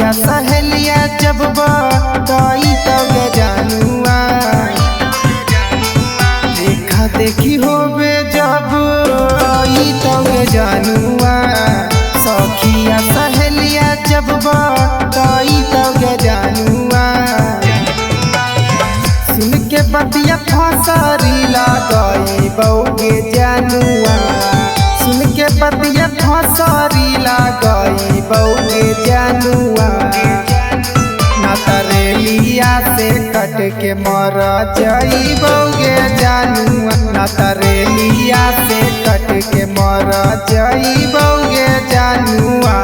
सखिया सहेलिया जब बताई तब जानुआ देखा देखी होबे जब आई तब जानुआ सखिया सहेलिया जब बताई तब जानुआ सुन के बतिया फसरी लागई बौगे जानुआ सुन के बतिया फसरी लागई बौगे जानुआ ना तरेलिया से कट के मर जाई बौगे जानुआ ना तरेलिया से कट के मर जाई बौगे जानुआ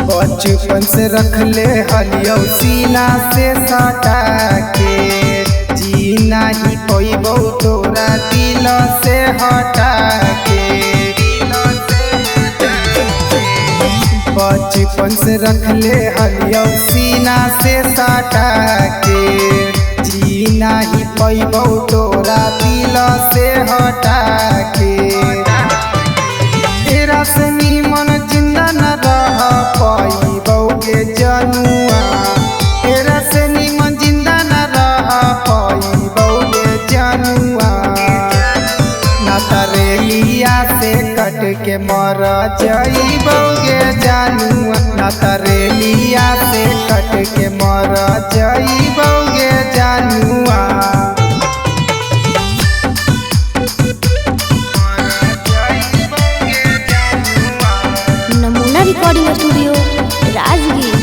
बचपन से रख ले हलियो सीना से सटा के जीना ही पैबो तोरा दिल से हटा के बचपन से रख ले हलियो सीना से सटा के जीना ही पैबो तोरा दिल से हटा के तेरा से नीमन जिंदा न रह पाई बौगे जानुआ तेरा से नीमन जिंदा न रह पाई बौगे जानुआ ना तरेलिया से कट के मर जाई बौगे जानुआ ना तरेलिया से कट के मर जाई बौगे जानुआ रिकॉर्डिंग स्टूडियो राजगीर।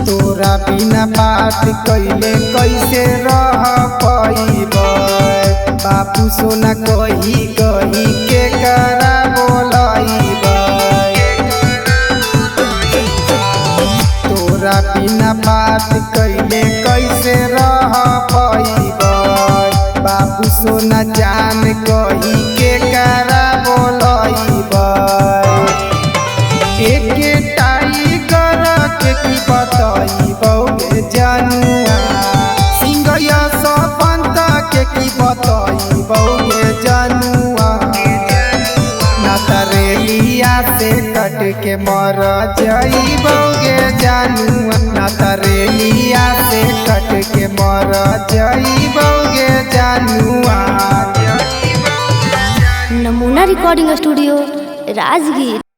तोरा बिना बात कैले कैसे रह पाइब बापू सोना कही कही के करा बोलाइब तोरा बिना बात कैले कैसे रह पाइब बाबू सोना जान कही के करा बोलाइब एके टाइगर के की बताई बौगे जानुआ सिंगया सपंत के की बताई बौगे जानुआ ना तरेलिया से कट के मर जाई बौगे जानुआ ना तरेलिया से कट के मर जाई बौगे जानुआ। नमूना रिकॉर्डिंग स्टूडियो राजगीर।